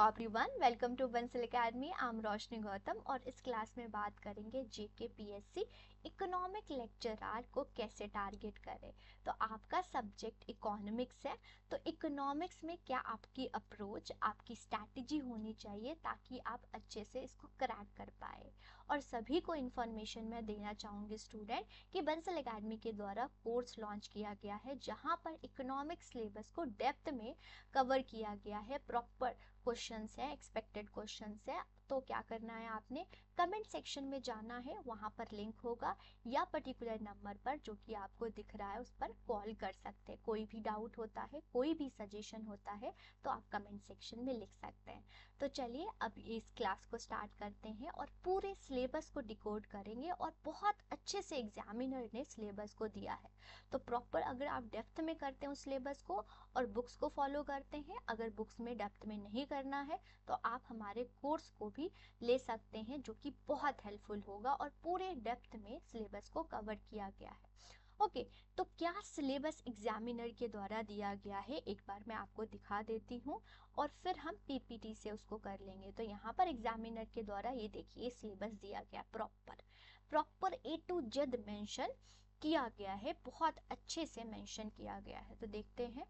Everyone, welcome to Bansal academy. I am Roshni Gautam और इस class में बात करेंगे जेके पीएससी इकोनॉमिक लेक्चरर को कैसे टारगेट करें। तो आपका सब्जेक्ट इकोनॉमिक्स है, तो इकोनॉमिक्स में क्या आपकी अप्रोच, आपकी स्ट्रैटेजी होनी चाहिए ताकि आप अच्छे से इसको क्रैक कर पाए। और सभी को इन्फॉर्मेशन मैं देना चाहूँगी स्टूडेंट कि बंसल एकेडमी के द्वारा कोर्स लॉन्च किया गया है जहाँ पर इकोनॉमिक्स सिलेबस को डेप्थ में कवर किया गया है। प्रॉपर क्वेश्चंस है, एक्सपेक्टेड क्वेश्चंस है। तो क्या करना है, आपने कमेंट सेक्शन में जाना है, वहां पर लिंक होगा या पर्टिकुलर नंबर पर जो कि आपको दिख रहा है उस पर कॉल कर सकते हैं। कोई भी डाउट होता है, कोई भी सजेशन होता है तो आप कमेंट सेक्शन में लिख सकते हैं। तो चलिए अब इस क्लास को स्टार्ट करते हैं और पूरे सिलेबस को डिकोड करेंगे और बहुत अच्छे से एग्जामिनर ने सिलेबस को दिया है। तो प्रॉपर अगर आप डेप्थ में करते हैं उस सिलेबस को और बुक्स को फॉलो करते हैं, अगर बुक्स में डेप्थ में नहीं करना है तो आप हमारे कोर्स को भी ले सकते हैं जो कि बहुत हेल्पफुल होगा और पूरे डेप्थ में सिलेबस को कवर किया गया है। ओके, तो क्या सिलेबस एग्जामिनर के द्वारा दिया गया है एक बार मैं आपको दिखा देती हूँ और फिर हम पीपीटी से उसको कर लेंगे। तो यहाँ पर एग्जामिनर के द्वारा ये देखिए सिलेबस दिया गया, proper A to Z mention किया गया है, बहुत अच्छे से मेंशन किया गया है। तो देखते हैं,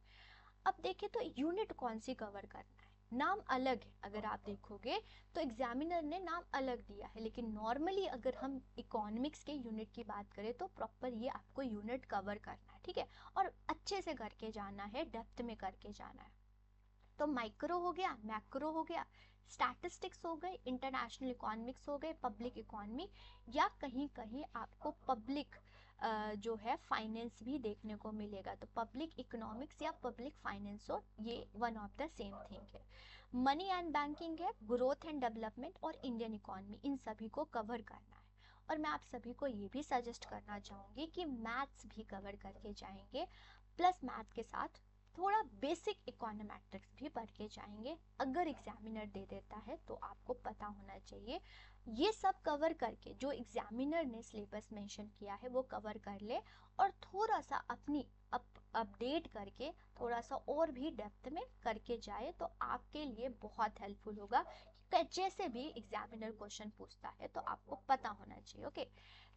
अब देखिए तो यूनिट कौन सी कवर करना है, नाम अलग है। अगर आप देखोगे तो एग्जामिनर ने नाम अलग दिया है, लेकिन नॉर्मली अगर हम इकोनॉमिक्स के यूनिट की बात करें तो प्रॉपर ये आपको यूनिट कवर करना है, ठीक है। और अच्छे से करके जाना है, डेप्थ में करके जाना है। तो माइक्रो हो गया, मैक्रो हो गया, स्टैटिस्टिक्स हो गए, इंटरनेशनल इकोनॉमिक्स हो गए, पब्लिक इकोनॉमी, या कहीं कहीं आपको पब्लिक जो है फाइनेंस भी देखने को मिलेगा। तो पब्लिक इकोनॉमिक्स या पब्लिक फाइनेंस हो, ये one of the same thing है। मनी एंड बैंकिंग है, ग्रोथ एंड डेवलपमेंट और इंडियन इकोनॉमी, इन सभी को कवर करना है। और मैं आप सभी को ये भी सजेस्ट करना चाहूँगी कि मैथ्स भी कवर करके जाएंगे, प्लस मैथ के साथ थोड़ा बेसिक इकोनोमेट्रिक्स भी पढ़ के जाएंगे। अगर एग्जामिनर दे देता है तो आपको पता होना चाहिए। ये सब कवर करके जो एग्जामिनर ने सिलेबस मेंशन किया है वो कवर कर ले और थोड़ा सा अपनी अपडेट करके थोड़ा सा और भी डेप्थ में करके जाए तो आपके लिए बहुत हेल्पफुल होगा कि जैसे भी एग्जामिनर क्वेश्चन पूछता है तो आपको पता होना चाहिए। ओके,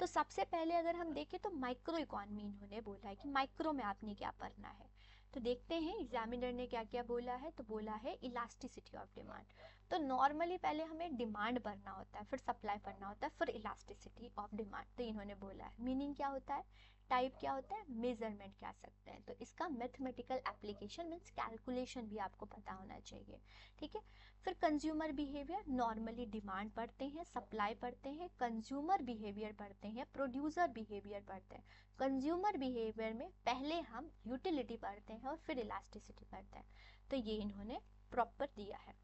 तो सबसे पहले अगर हम देखें तो माइक्रो इकोनॉमी इन्होंने बोला है कि माइक्रो में आपने क्या पढ़ना है। तो देखते हैं एग्जामिनर ने क्या क्या बोला है। तो बोला है इलास्टिसिटी ऑफ डिमांड। तो नॉर्मली पहले हमें डिमांड पढ़ना होता है, फिर सप्लाई पढ़ना होता है, फिर इलास्टिसिटी ऑफ डिमांड। तो इन्होंने बोला है मीनिंग क्या होता है, टाइप क्या होता है, मेजरमेंट कह सकते हैं। तो इसका मैथमेटिकल एप्लीकेशन मीन्स कैलकुलेशन भी आपको पता होना चाहिए, ठीक है। फिर कंज्यूमर बिहेवियर, नॉर्मली डिमांड पढ़ते हैं, सप्लाई पढ़ते हैं, कंज्यूमर बिहेवियर पढ़ते हैं, प्रोड्यूसर बिहेवियर पढ़ते हैं। कंज्यूमर बिहेवियर में पहले हम यूटिलिटी पढ़ते हैं और फिर इलास्टिसिटी पढ़ते हैं। तो ये इन्होंने प्रॉपर दिया है,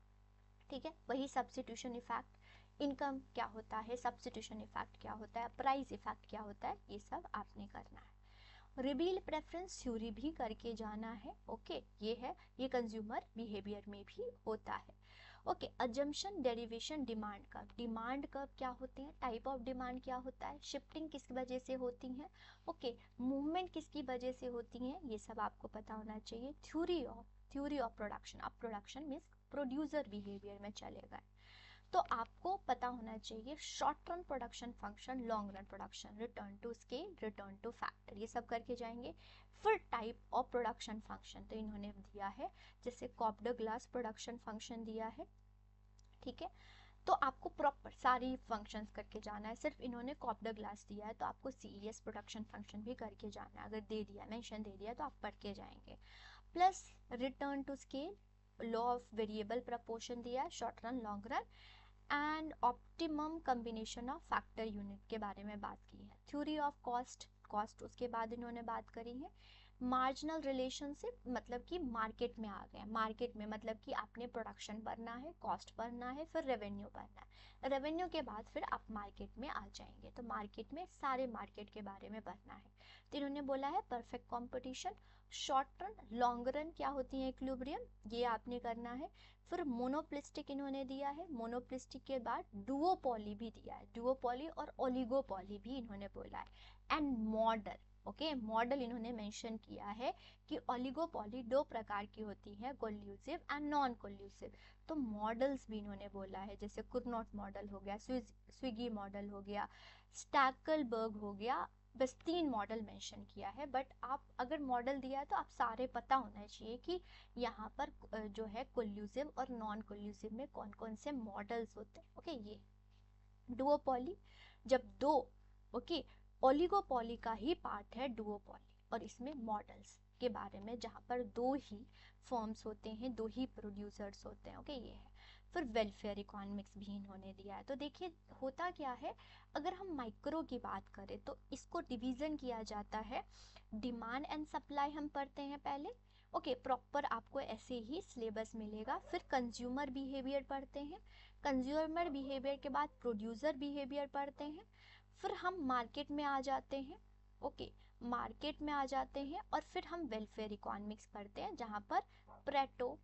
ठीक है। वही सब्स्टिट्यूशन इफेक्ट, इनकम क्या होता है, सब्स्टिट्यूशन इफेक्ट क्या होता है, प्राइस इफेक्ट क्या होता है, ये सब आपने करना है। रिवील प्रेफरेंस थ्योरी भी करके जाना है। ओके, ये है, ये कंज्यूमर बिहेवियर में भी होता है। Okay, assumption, derivation, demand curve क्या होते हैं, टाइप ऑफ डिमांड क्या होता है, शिफ्टिंग किस वजह से होती है, ओके, मूवमेंट किसकी वजह से होती है, ये सब आपको पता होना चाहिए। थ्योरी ऑफ प्रोडक्शन, अब प्रोडक्शन मीन्स प्रोड्यूसर बिहेवियर में चलेगा। तो आपको पता होना चाहिए short run production function, long run production, return to scale, return to factor, ये सब करके जाएंगे। फिर टाइप ऑफ प्रोडक्शन फंक्शन तो इन्होंने दिया है, जैसे कॉप्डर ग्लास प्रोडक्शन फंक्शन दिया है, ठीक है। तो आपको प्रॉपर सारी फंक्शंस करके जाना है। सिर्फ इन्होंने कॉप्डर ग्लास दिया है तो आपको सीईएस प्रोडक्शन फंक्शन भी करके जाना है। अगर दे दिया, मेंशन दे दिया तो आप पढ़ के जाएंगे। Plus return to scale, law of variable proportion दिया है, short run, long run, and optimum combination of factor unit के बारे में बात की है। थ्योरी ऑफ कॉस्ट उसके बाद इन्होंने बात करी है। मार्जिनल रिलेशनशिप मतलब कि मार्केट में आ गए, मार्केट में मतलब कि आपने प्रोडक्शन भरना है, कॉस्ट भरना है, फिर रेवेन्यू भरना है, रेवेन्यू के बाद फिर आप मार्केट में आ जाएंगे। तो मार्केट में सारे मार्केट के बारे में भरना है। तो इन्होंने बोला है perfect competition, short run, long run क्या होती है, इक्विलिब्रियम, ये आपने करना है। फिर मोनोप्लिस्टिक इन्होंने दिया है, मोनोप्लिस्टिक के बाद डुओपॉली भी दिया है, डुओपॉली और ओलिगोपॉली भी इन्होंने बोला है। एंड मॉडल, ओके, मॉडल इन्होंने मेंशन किया है कि ओलिगोपॉली दो प्रकार की होती है, कोल्यूसिव एंड नॉन कोल्यूसिव। तो मॉडल्स भी इन्होंने बोला है, जैसे कुर्नोट मॉडल हो गया, स्विगी मॉडल हो गया, स्टैकलबर्ग हो गया, बस 3 मॉडल मेंशन किया है। बट आप अगर मॉडल दिया है तो आप सारे पता होना चाहिए कि यहाँ पर जो है कोल्यूसिव और नॉन कोल्यूसिव में कौन कौन से मॉडल्स होते हैं। ओके, ये डुओपॉली, जब दो, ओके, ओलिगोपॉली का ही पार्ट है डुओपॉली, और इसमें मॉडल्स के बारे में जहाँ पर दो ही फर्म्स होते हैं, दो ही प्रोड्यूसर्स होते हैं। ओके, ये है। फिर वेलफेयर इकोनॉमिक्स भी इन्होंने दिया है। तो देखिए होता क्या है, अगर हम माइक्रो की बात करें तो इसको डिवीजन किया जाता है, डिमांड एंड सप्लाई हम पढ़ते हैं पहले, ओके, प्रॉपर आपको ऐसे ही सिलेबस मिलेगा। फिर कंज्यूमर बिहेवियर पढ़ते हैं, कंज्यूमर बिहेवियर के बाद प्रोड्यूसर बिहेवियर पढ़ते हैं, फिर हम मार्केट में आ जाते हैं, ओके, मार्केट में आ जाते हैं, और फिर हम वेलफेयर इकोनॉमिक्स पढ़ते हैं, जहाँ पर प्रेटो,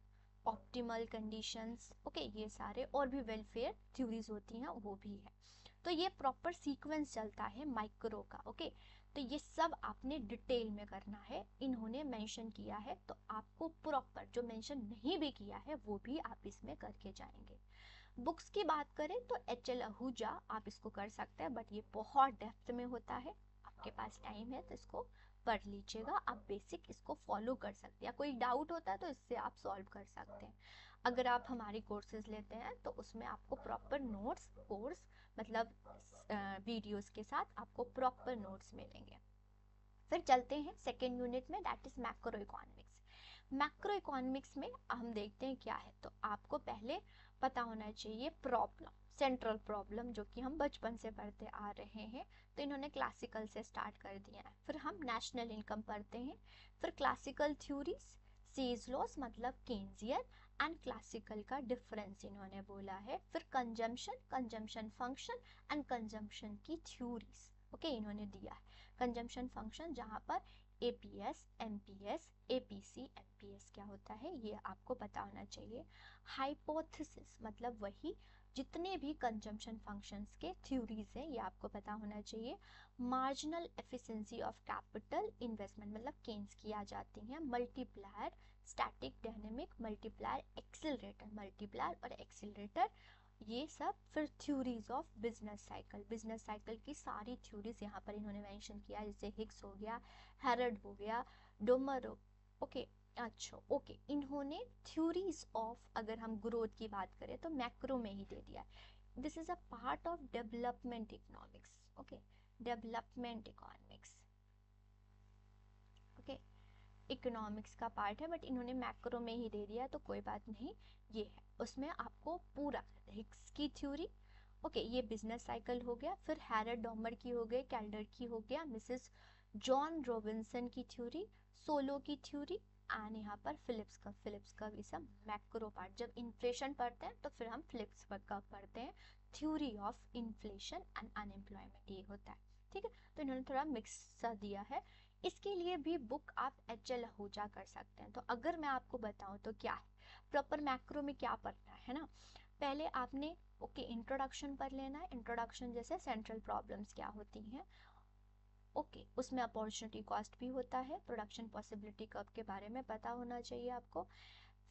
ऑप्टिमल कंडीशंस, ओके, ये सारे और भी वेलफेयर थ्योरीज होती हैं वो भी है। तो ये प्रॉपर सीक्वेंस चलता है माइक्रो का। ओके, तो ये सब आपने डिटेल में करना है, इन्होंने मेंशन किया है, तो आपको प्रॉपर जो मेंशन नहीं भी किया है वो भी आप इसमें करके जाएंगे। बुक्स की बात करें तो एच.एल. आहूजा आप इसको कर सकते हैं, बट ये बहुत डेप्थ में होता है, आपके पास टाइम है तो इसको पढ़ लीजिएगा, आप बेसिक इसको फॉलो कर सकते हैं, या कोई डाउट होता है तो इससे आप सॉल्व कर सकते हैं। अगर आप हमारी कोर्सेज लेते हैं तो उसमें आपको प्रॉपर नोट्स, कोर्स मतलब वीडियोस के साथ आपको प्रॉपर नोट्स मिलेंगे। फिर चलते हैं सेकेंड यूनिट में, that is macro economics. Macro economics में हम देखते हैं क्या है, तो आपको पहले पता होना चाहिए प्रॉब्लम, सेंट्रल प्रॉब्लम, जो कि हम बचपन से पढ़ते आ रहे हैं, तो इन्होंने क्लासिकल से स्टार्ट कर दिया है। फिर हम नेशनल इनकम पढ़ते हैं, फिर क्लासिकल थ्योरीज, सीज लॉस मतलब केन्जियन एंड क्लासिकल का डिफरेंस इन्होंने बोला है। फिर consumption, consumption function and consumption की थ्योरीज, ओके, इन्होंने दिया है। कंजम्पशन फंक्शन जहाँ पर एपीएस, एमपीएस, एपीसी, एमपीएस क्या होता है ये आपको पता होना चाहिए। हाइपोथेसिस मतलब वही जितने भी कंजम्पशन फंक्शंस के थ्योरीज हैं ये आपको पता होना चाहिए। Marginal efficiency of capital investment मतलब केन्स की आ जाती हैं। Multiplier, static, dynamic, multiplier, accelerator, multiplier और एक्सीलरेटर, ये सब। फिर theories of business cycle, business cycle की सारी थ्योरीज यहाँ पर इन्होंने मेंशन किया, जैसे हिग्स हो गया, हेरड हो गया, डोमरो, ओके, अच्छा, ओके, इन्होंने थ्योरीज ऑफ, अगर हम ग्रोथ की बात करें तो मैक्रो में ही दे दिया। This is a part of development economics, okay, development economics, okay, economics का पार्ट है, बट इन्होंने मैक्रो में ही दे दिया तो कोई बात नहीं, ये है। उसमें आपको पूरा हिग्स की थ्योरी, ओके, ये बिजनेस साइकिल हो गया, फिर हैरड डॉमर की हो गई, कैल्डर की हो गया, मिसेस जॉन रॉबिन्सन की थ्योरी, सोलो की थ्योरी, एंड यहाँ पर फिलिप्स का भी सब मैक्रो पार्ट। जब इन्फ्लेशन पढ़ते हैं तो फिर हम फिलिप्स का पढ़ते हैं, theory of inflation and unemployment, ये होता है। ठीक है, तो इन्होंने थोड़ा मिक्स सा दिया है। इसके लिए भी बुक आप एच.एल. आहूजा कर सकते हैं। तो अगर मैं आपको बताऊं तो क्या है प्रॉपर मैक्रो में क्या पढ़ना है ना, पहले आपने ओके इंट्रोडक्शन पढ़ लेना है। इंट्रोडक्शन जैसे सेंट्रल प्रॉब्लम्स क्या होती हैं, ओके, उसमें अपॉर्चुनिटी कॉस्ट भी होता है, प्रोडक्शन पॉसिबिलिटी कर्व के बारे में पता होना चाहिए आपको।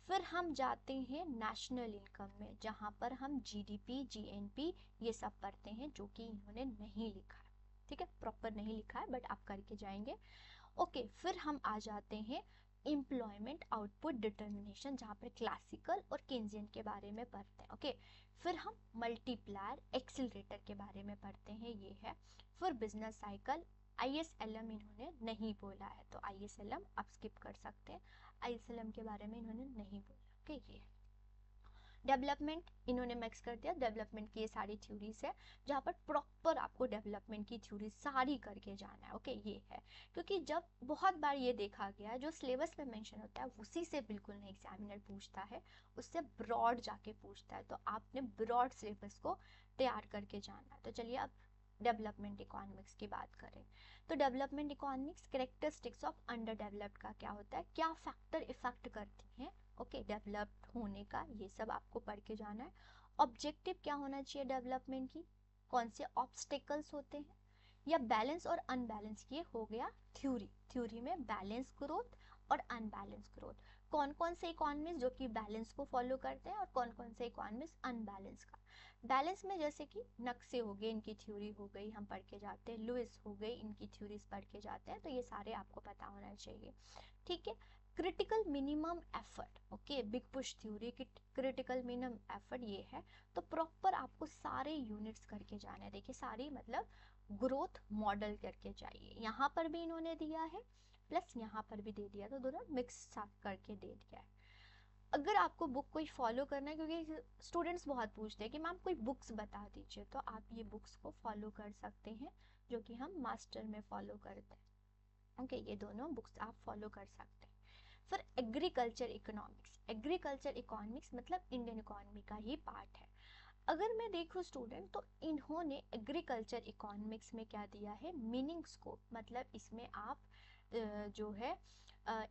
फिर हम जाते हैं नेशनल इनकम में, जहाँ पर हम जीडीपी, जीएनपी ये सब पढ़ते हैं, जो कि इन्होंने नहीं लिखा है। ठीक है, प्रॉपर नहीं लिखा है बट आप करके जाएंगे। ओके, फिर हम आ जाते हैं एम्प्लॉयमेंट आउटपुट डिटर्मिनेशन, जहाँ पर क्लासिकल और केन्जियन के बारे में पढ़ते हैं। ओके, फिर हम मल्टीप्लायर, एक्सीलरेटर के बारे में पढ़ते हैं, ये है। फिर बिजनेस साइकिल, आईएसएलएम इन्होंने नहीं बोला है तो आईएसएलएम आप स्किप कर सकते हैं, आईएसएलएम के बारे में इन्होंने नहीं बोला। ओके, ये है। डेवलपमेंट इन्होंने मिक्स कर दिया, डेवलपमेंट की ये सारी थ्योरीज है, जहाँ पर प्रॉपर आपको डेवलपमेंट की थ्योरी सारी करके जाना है। ओके, ये है, क्योंकि जब बहुत बार ये देखा गया है जो सिलेबस में मेंशन होता है उसी से बिल्कुल नहीं एग्जामिनर पूछता है, उससे ब्रॉड जाके पूछता है, तो आपने ब्रॉड सिलेबस को तैयार करके जाना है। तो चलिए अब डेवलपमेंट इकोनॉमिक्स की बात करें तो development economics characteristics of under developed का क्या होता है, क्या फैक्टर इफेक्ट करती हैं ओके डेवलप्ड होने का, ये सब आपको पढ़ के जाना है। ऑब्जेक्टिव क्या होना चाहिए डेवलपमेंट की, कौन से ऑब्स्टेकल्स होते हैं, या बैलेंस और अनबैलेंस, ये हो गया थ्योरी। थ्योरी में बैलेंस ग्रोथ और अनबैलेंस ग्रोथ, कौन कौन से इकोनॉमिस्ट जो कि बैलेंस को फॉलो करते हैं और कौन कौन से इकोनॉमिस्ट अनबैलेंस का। बैलेंस में जैसे कि नक्शे हो गए, इनकी थ्योरी हो गई, हम पढ़ के जाते हैं, लुइस हो गई, इनकी थ्योरीज पढ़ के जाते हैं, तो ये सारे आपको पता होना चाहिए, ठीक है। Critical minimum effort, okay, big push theory की क्रिटिकल मिनिमम एफर्ट ये है। तो प्रॉपर आपको सारे यूनिट्स करके जाना है, देखिए सारी मतलब ग्रोथ मॉडल करके चाहिए, यहाँ पर भी इन्होंने दिया है प्लस यहाँ पर भी दे दिया, तो दोनों मिक्स साथ करके दे दिया है। अगर आपको बुक कोई फॉलो करना है, क्योंकि स्टूडेंट्स बहुत पूछते हैं कि मैम कोई बुक्स बता दीजिए, तो आप ये बुक्स को फॉलो कर सकते हैं जो कि हम मास्टर में फॉलो करते हैं, ओके, ये दोनों बुक्स आप फॉलो कर सकते हैं। फिर एग्रीकल्चर इकोनॉमिक्स, एग्रीकल्चर इकोनॉमिक्स मतलब इंडियन इकोनॉमी का ही पार्ट है। अगर मैं देखूँ स्टूडेंट, तो इन्होंने एग्रीकल्चर इकोनॉमिक्स में क्या दिया है, मीनिंग स्कोप, मतलब इसमें आप जो है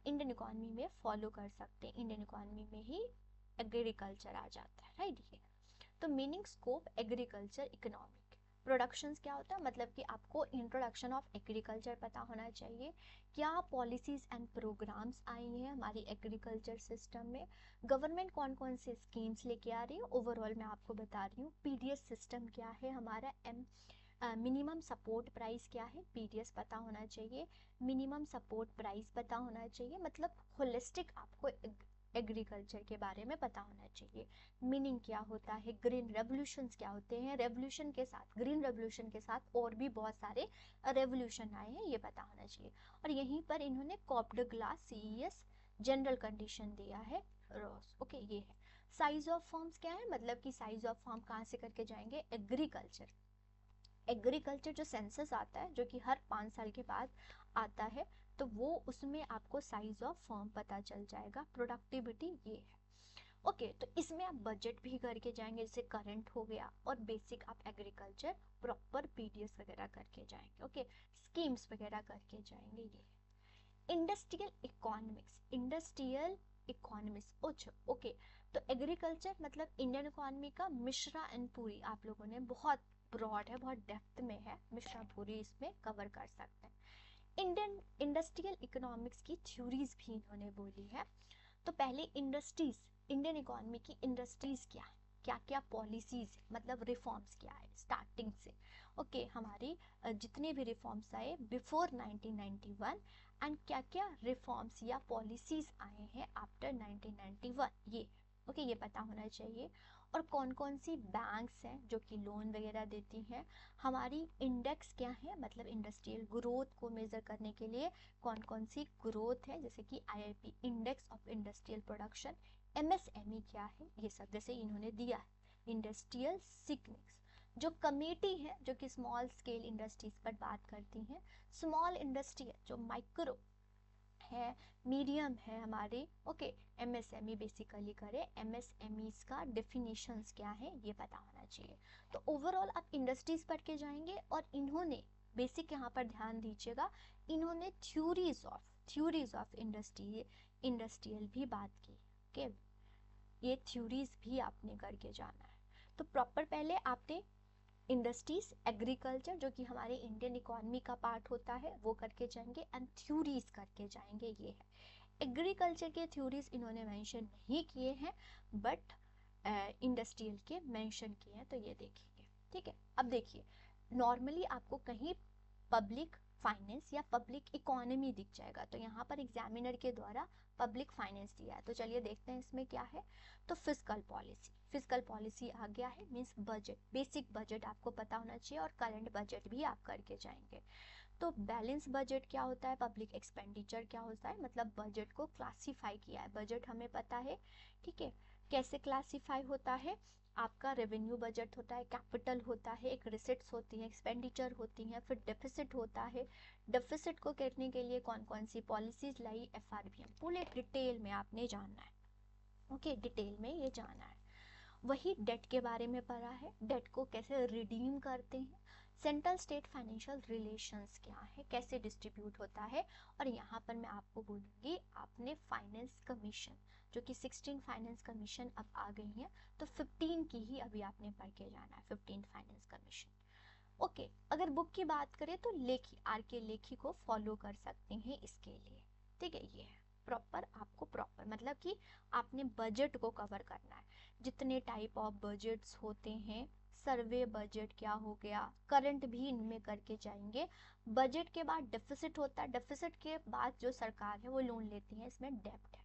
इंडियन इकोनॉमी में फॉलो कर सकते हैं, इंडियन इकोनॉमी में ही एग्रीकल्चर आ जाता है, राइट। ये तो meaning scope agriculture economic, productions क्या होता है, मतलब कि आपको इंट्रोडक्शन ऑफ एग्रीकल्चर पता होना चाहिए, क्या पॉलिसीज एंड प्रोग्राम्स आई हैं हमारी एग्रीकल्चर सिस्टम में, गवर्नमेंट कौन कौन से स्कीम्स लेके आ रही है, ओवरऑल मैं आपको बता रही हूँ, पीडीएस सिस्टम क्या है हमारा, मिनिमम सपोर्ट प्राइस क्या है, पीडीएस पता होना चाहिए, मिनिमम सपोर्ट प्राइस पता होना चाहिए, मतलब होलिस्टिक आपको एग्रीकल्चर के बारे में पता होना चाहिए। मीनिंग क्या होता है, ग्रीन रेवोल्यूशंस क्या होते हैं, रेवोल्यूशन के साथ, ग्रीन रेवोल्यूशन के साथ और भी बहुत सारे रेवोल्यूशन आए हैं, ये पता होना चाहिए। और यहीं पर इन्होंने कॉप्ड ग्लास सीईएस जनरल कंडीशन दिया है, रॉस, ओके, ये है। साइज ऑफ फॉर्म्स क्या है, मतलब कि साइज ऑफ फॉर्म कहाँ से करके जाएंगे, एग्रीकल्चर, एग्रीकल्चर जो सेंसस आता है जो कि हर 5 साल के बाद आता है, तो वो उसमें आपको साइज ऑफ फर्म पता चल जाएगा, प्रोडक्टिविटी ये है, ओके। तो इसमें आप बजट भी करके जाएंगे, जैसे करंट हो गया, और बेसिक आप एग्रीकल्चर प्रॉपर पीडीएस वगैरह करके जाएंगे, ओके, स्कीम्स वगैरह करके जाएंगे, ये industrial economics, industrial economics, okay. तो एग्रीकल्चर मतलब इंडियन इकोनॉमी का मिश्रा एंड पूरी, आप लोगों ने बहुत ब्रॉड है, बहुत डेप्थ में है, मिश्रा पूरी इसमें कवर कर सकते हैं। इंडियन इंडस्ट्रियल इकोनॉमिक्स की थ्योरीज भी इन्होंने बोली है। तो पहले इंडस्ट्रीज, इंडियन इकोनॉमी की इंडस्ट्रीज क्या है, क्या क्या पॉलिसीज मतलब रिफॉर्म्स क्या है स्टार्टिंग से, ओके, हमारी जितने भी रिफॉर्म्स आए बिफोर 1991 एंड क्या क्या रिफॉर्म्स या पॉलिसीज आए हैं आफ्टर 1991, ये ओके, ये पता होना चाहिए। और कौन कौन सी बैंक्स हैं जो कि लोन वगैरह देती हैं, हमारी इंडेक्स क्या है, मतलब इंडस्ट्रियल ग्रोथ को मेजर करने के लिए कौन कौन सी ग्रोथ है, जैसे कि IIP index of industrial production, MSME क्या है, ये सब जैसे इन्होंने दिया है। इंडस्ट्रियल सिकनेस, जो कमेटी है जो कि स्मॉल स्केल इंडस्ट्रीज पर बात करती हैं, स्मॉल इंडस्ट्री है जो माइक्रो है, मीडियम है हमारे, ओके, एमएसएमई बेसिकली करे, एमएसएमईज का डेफिनेशंस क्या है ये पता होना चाहिए। तो ओवरऑल आप इंडस्ट्रीज पढ़ के जाएंगे, और इन्होंने बेसिक यहाँ पर ध्यान दीजिएगा, इन्होंने थ्योरीज ऑफ इंडस्ट्रियल भी बात की, ओके, ये थ्योरीज भी आपने करके जाना है। तो प्रॉपर पहले आपने इंडस्ट्रीज, एग्रीकल्चर जो कि हमारे इंडियन इकोनॉमी का पार्ट होता है वो करके जाएंगे, एंड थ्योरीज करके जाएंगे, ये है। एग्रीकल्चर के थ्योरीज इन्होंने मेंशन नहीं किए हैं, बट इंडस्ट्रियल के मेंशन किए हैं, तो ये देखेंगे, ठीक है। अब देखिए, नॉर्मली आपको कहीं पब्लिक फाइनेंस या पब्लिक इकोनॉमी दिख जाएगा, तो यहाँ पर एग्जामिनर के द्वारा पब्लिक फाइनेंस दिया है, तो चलिए देखते हैं इसमें क्या है। तो फिजिकल पॉलिसी आ गया है, मीन्स बजट, बेसिक बजट आपको पता होना चाहिए, और करंट बजट भी आप करके जाएंगे। तो बैलेंस बजट क्या होता है, पब्लिक एक्सपेंडिचर क्या होता है, मतलब बजट को क्लासीफाई किया है, बजट हमें पता है, ठीक है, कैसे क्लासीफाई होता है, आपका रेवेन्यू बजट होता है, कैपिटल होता है, एक रिसिट्स होती हैं, एक्सपेंडिचर होती हैं, फिर डेफिसिट होता है, डेफिसिट को करने के लिए कौन कौन सी पॉलिसीज लाई, एफआरबीएम, पूरे डिटेल में आपने जानना है, ओके, डिटेल में ये जाना है। वही डेट के बारे में पढ़ा है, डेट को कैसे रिडीम करते हैं, सेंट्रल स्टेट फाइनेंशियल रिलेशंस क्या है, कैसे डिस्ट्रीब्यूट होता है, और यहाँ पर मैं आपको बोलूँगी आपने फाइनेंस कमीशन, जो कि 16 फाइनेंस कमीशन अब आ गई हैं, तो 15 की ही अभी आपने पढ़ के जाना है, 15 फाइनेंस कमीशन। ओके, अगर बुक की बात करें तो लेखी, आर के लेखी को फॉलो कर सकते हैं इसके लिए। ठीक है, ये है प्रॉपर, आपको प्रॉपर मतलब कि आपने बजट को कवर करना है। जितने टाइप ऑफ बजट्स होते हैं, सर्वे बजट क्या हो गया, करंट भी इनमें करके जाएंगे। बजट के बाद डेफिसिट होता है, डेफिसिट के बाद जो सरकार है वो लोन लेती है, इसमें डेप्ट है।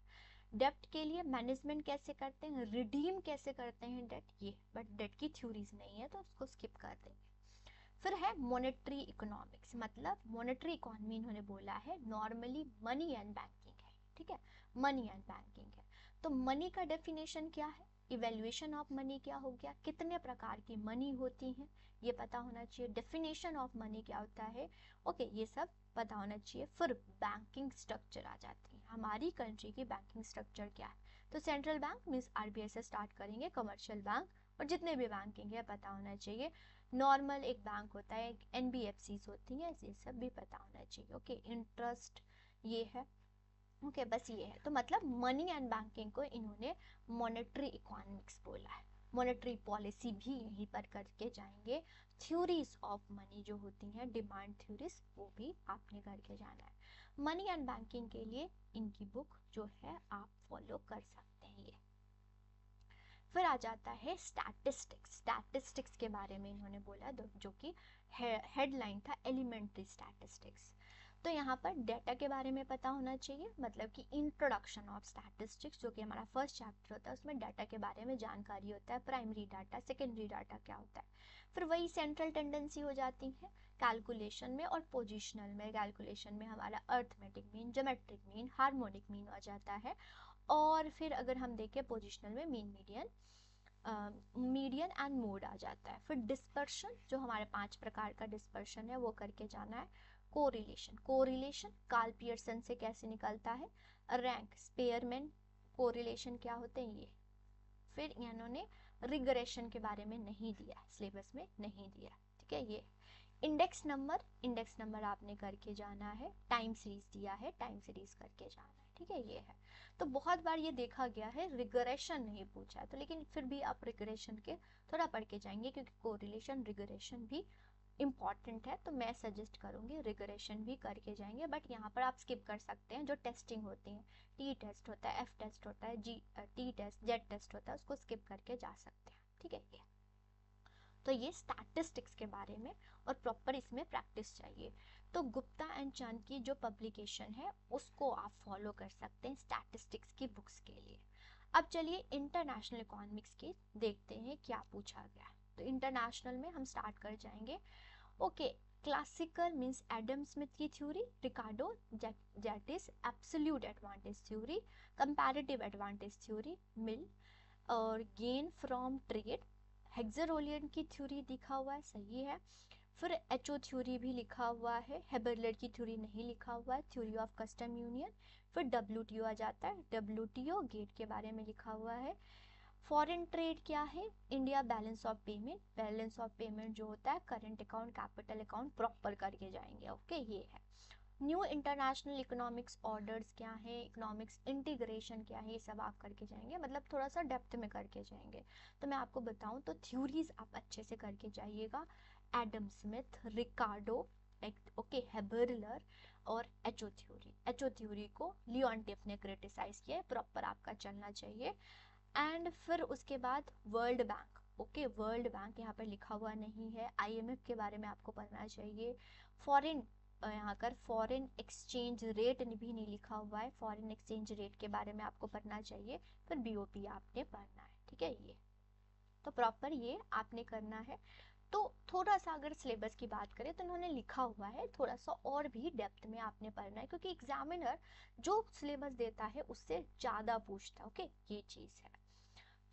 डेप्ट के लिए मैनेजमेंट कैसे करते हैं, रिडीम कैसे करते हैं डेट, ये, बट डेट की थ्योरीज नहीं है तो उसको स्किप कर देंगे। फिर है मॉनेटरी इकोनॉमिक्स, मतलब मॉनेटरी इकोनॉमी इन्होंने बोला है नॉर्मली मनी एंड बैंकिंग है। ठीक है, मनी एंड बैंकिंग है। तो मनी का डेफिनेशन क्या है, इवेल्युएशन ऑफ मनी क्या हो गया, कितने प्रकार की मनी होती हैं ये पता होना चाहिए, डेफिनेशन ऑफ मनी क्या होता है, ओके, ये सब पता होना चाहिए। फिर बैंकिंग स्ट्रक्चर आ जाती है, हमारी कंट्री की बैंकिंग स्ट्रक्चर क्या है। तो सेंट्रल बैंक मीन्स आरबीआई से स्टार्ट करेंगे, कमर्शियल बैंक और जितने भी बैंकिंग है पता होना चाहिए। नॉर्मल एक बैंक होता है, एक एनबीएफसी होती है, ये सब भी पता होना चाहिए। ओके, इंटरेस्ट ये है। ओके, बस ये है। तो मतलब मनी एंड बैंकिंग को इन्होंने मॉनेटरी इकोनॉमिक्स बोला है। मॉनेटरी पॉलिसी भी यहीं पर करके जाएंगे। थ्योरीज ऑफ मनी जो होती हैं, डिमांड थ्योरीज, वो भी आपने करके जाना है। मनी एंड बैंकिंग के लिए इनकी बुक जो है आप फॉलो कर सकते हैं ये। फिर आ जाता है स्टैटिस्टिक्स। स्टैटिस्टिक्स के बारे में इन्होंने बोला, जो कि हेडलाइन था एलिमेंट्री स्टैटिस्टिक्स। तो यहाँ पर डेटा के बारे में पता होना चाहिए, मतलब कि इंट्रोडक्शन ऑफ स्टैटिस्टिक्स जो कि हमारा फर्स्ट चैप्टर होता है, उसमें डाटा के बारे में जानकारी होता है, प्राइमरी डाटा, सेकेंडरी डाटा क्या होता है। फिर वही सेंट्रल टेंडेंसी हो जाती है कैलकुलेशन में और पोजिशनल में। कैलकुलेशन में हमारा arithmetic mean, geometric mean, harmonic mean आ जाता है। और फिर अगर हम देखें पोजिशनल में मीन, मीडियन एंड मोड आ जाता है। फिर डिस्पर्शन, जो हमारे 5 प्रकार का डिस्पर्शन है वो करके जाना है। कोरिलेशन, कोरिलेशन कार्ल पियर्सन से कैसे निकलता है। रैंक, स्पेयरमैन कोरिलेशन क्या होते हैं ये। फिर इन्होंने रिग्रेशन के बारे में नहीं दिया, सिलेबस में नहीं दिया। ठीक है, ये इंडेक्स नंबर, इंडेक्स नंबर आपने करके जाना है। टाइम सीरीज दिया है, टाइम सीरीज करके जाना है। ठीक है, ये है। तो बहुत बार ये देखा गया है रिग्रेशन नहीं पूछा है, तो लेकिन फिर भी आप रिग्रेशन के थोड़ा पढ़ के जाएंगे, क्योंकि कोरिलेशन रिग्रेशन भी इम्पॉर्टेंट है, तो मैं सजेस्ट करूंगी रिग्रेशन भी करके जाएंगे। बट यहाँ पर आप स्किप कर सकते हैं जो टेस्टिंग होती है, टी टेस्ट होता है, एफ टेस्ट होता है, G T test, Z test होता है, उसको स्किप करके जा सकते हैं। ठीक है, ये तो ये स्टैटिस्टिक्स के बारे में, और प्रॉपर इसमें प्रैक्टिस चाहिए। तो गुप्ता एंड चंद की जो पब्लिकेशन है उसको आप फॉलो कर सकते हैं स्टैटिस्टिक्स की बुक्स के लिए। अब चलिए इंटरनेशनल इकोनॉमिक्स की देखते हैं क्या पूछा गया। तो इंटरनेशनल में हम स्टार्ट कर जाएंगे। Okay, classical means Adam Smith की theory, Ricardo that is absolute advantage theory, comparative advantage theory, Mill, और गेन फ्रॉम ट्रेड, हेक्सरोलियन की थ्योरी लिखा हुआ है, सही है। फिर एचओ थ्योरी भी लिखा हुआ है, हेबरलेट की थ्योरी नहीं लिखा हुआ है, थ्योरी ऑफ कस्टम यूनियन। फिर डब्ल्यूटीओ आ जाता है, डब्ल्यूटीओ गेट के बारे में लिखा हुआ है। फॉरेन ट्रेड क्या है, India balance of payment, balance of payment जो होता है current account, capital account proper करके जाएंगे। ओके, ये है। न्यू इंटरनेशनल इकोनॉमिक्स ऑर्डर्स क्या है, इकोनॉमिक्स इंटीग्रेशन क्या है, ये सब आप करके जाएंगे, मतलब थोड़ा सा डेप्थ में करके जाएंगे। तो मैं आपको बताऊं तो थ्योरीज आप अच्छे से करके जाइएगा, एडम स्मिथ, रिकार्डो, ओके, हेबरलर और एचओ थ्योरी। एचओ थ्योरी को लियोन्टिफ ने क्रिटिसाइज किया है, प्रॉपर आपका चलना चाहिए। एंड फिर उसके बाद world bank, okay, world bank यहाँ पर लिखा हुआ नहीं है, आईएमएफ के बारे में आपको पढ़ना चाहिए। फॉरेन, यहाँ कर फॉरेन एक्सचेंज रेट भी नहीं लिखा हुआ है, फॉरेन एक्सचेंज रेट के बारे में आपको पढ़ना चाहिए। फिर बीओपी आपने पढ़ना है। ठीक है, ये तो प्रॉपर ये आपने करना है। तो थोड़ा सा अगर सिलेबस की बात करें तो उन्होंने लिखा हुआ है, थोड़ा सा और भी डेप्थ में आपने पढ़ना है, क्योंकि एग्जामिनर जो सिलेबस देता है उससे ज़्यादा पूछता है। ओके, ये चीज़ है।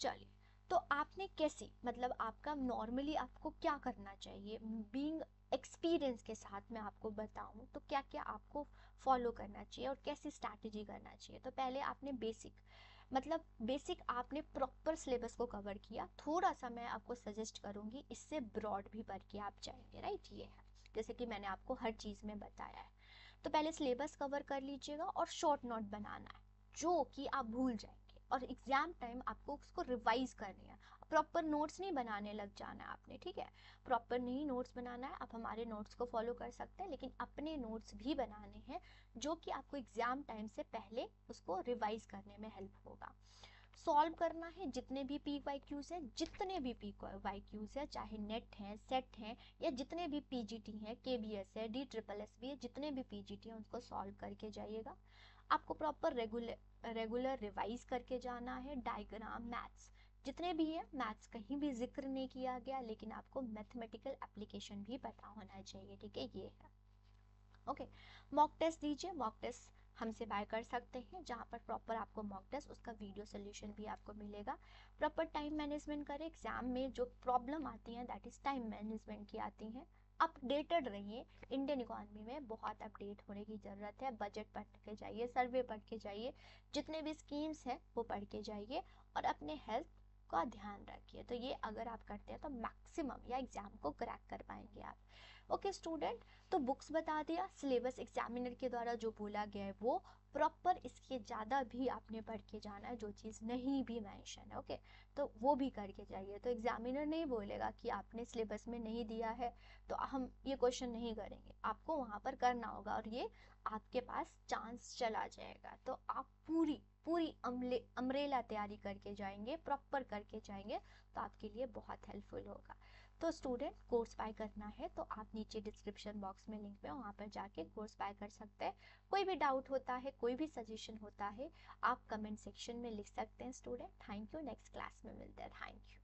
चलिए, तो आपने कैसी, मतलब आपका नॉर्मली आपको क्या करना चाहिए, बीइंग एक्सपीरियंस के साथ मैं आपको बताऊं तो क्या क्या आपको फॉलो करना चाहिए और कैसी स्ट्रैटेजी करना चाहिए। तो पहले आपने बेसिक, मतलब बेसिक आपने प्रॉपर सिलेबस को कवर किया। थोड़ा सा मैं आपको सजेस्ट करूंगी, इससे ब्रॉड भी पढ़ के आप जाएंगे, राइट, ये है जैसे कि मैंने आपको हर चीज़ में बताया है। तो पहले सिलेबस कवर कर लीजिएगा और शॉर्ट नोट बनाना है जो कि आप भूल जाएंगे, और एग्जाम टाइम आपको उसको रिवाइज करनी है। प्रॉपर नोट्स नहीं बनाने लग जाना है आपने, ठीक है, प्रॉपर नहीं नोट्स बनाना है। आप हमारे नोट्स को फॉलो कर सकते हैं, लेकिन अपने नोट्स भी बनाने हैं जो कि आपको एग्जाम टाइम से पहले उसको रिवाइज करने में हेल्प होगा। सॉल्व करना है जितने भी पी वाई क्यूज हैं, जितने भी पी वाई क्यूज है, चाहे नेट हैं, सेट हैं, या जितने भी पीजीटी हैं, केबीएस है, डी ट्रिपल एस भी है, जितने भी पीजीटी हैं उनको सॉल्व करके जाइएगा। आपको प्रॉपर रेगुलर रिवाइज करके जाना है। डायग्राम, मैथ्स जितने भी है, मैथ्स कहीं भी जिक्र नहीं किया गया, लेकिन आपको मैथमेटिकल एप्लीकेशन भी पता होना चाहिए, ठीक है, ये है। ओके, मॉक टेस्ट दीजिए। मॉक टेस्ट हमसे बाय कर सकते हैं, जहाँ पर प्रॉपर आपको मॉक टेस्ट, उसका वीडियो सोल्यूशन भी आपको मिलेगा। प्रॉपर टाइम मैनेजमेंट करें। एग्जाम में जो प्रॉब्लम आती हैं दैट इज टाइम मैनेजमेंट की आती हैं। अपडेटेड रहिए, इंडियन इकोनॉमी में बहुत अपडेट होने की ज़रूरत है। बजट पढ़ के जाइए, सर्वे पढ़ के जाइए, जितने भी स्कीम्स हैं वो पढ़ के जाइए, और अपने हेल्थ का ध्यान रखिए। तो ये अगर आप करते हैं तो मैक्सिमम या एग्जाम को क्रैक कर पाएंगे आप। ओके स्टूडेंट, तो बुक्स बता दिया, सिलेबस एग्जामिनर के द्वारा जो बोला गया है वो प्रॉपर, इसके ज़्यादा भी आपने पढ़ के जाना है, जो चीज़ नहीं भी मेंशन है, ओके, तो वो भी करके जाइए। तो एग्जामिनर नहीं बोलेगा कि आपने सिलेबस में नहीं दिया है तो हम ये क्वेश्चन नहीं करेंगे, आपको वहाँ पर करना होगा, और ये आपके पास चांस चला जाएगा। तो आप पूरी पूरी अमरेला तैयारी करके जाएंगे, प्रॉपर करके जाएंगे, तो आपके लिए बहुत हेल्पफुल होगा। तो स्टूडेंट, कोर्स बाय करना है तो आप नीचे डिस्क्रिप्शन बॉक्स में लिंक है, वहाँ पर जाके कोर्स बाय कर सकते हैं। कोई भी डाउट होता है, कोई भी सजेशन होता है, आप कमेंट सेक्शन में लिख सकते हैं student. Thank you, next class में मिलते हैं। Thank you.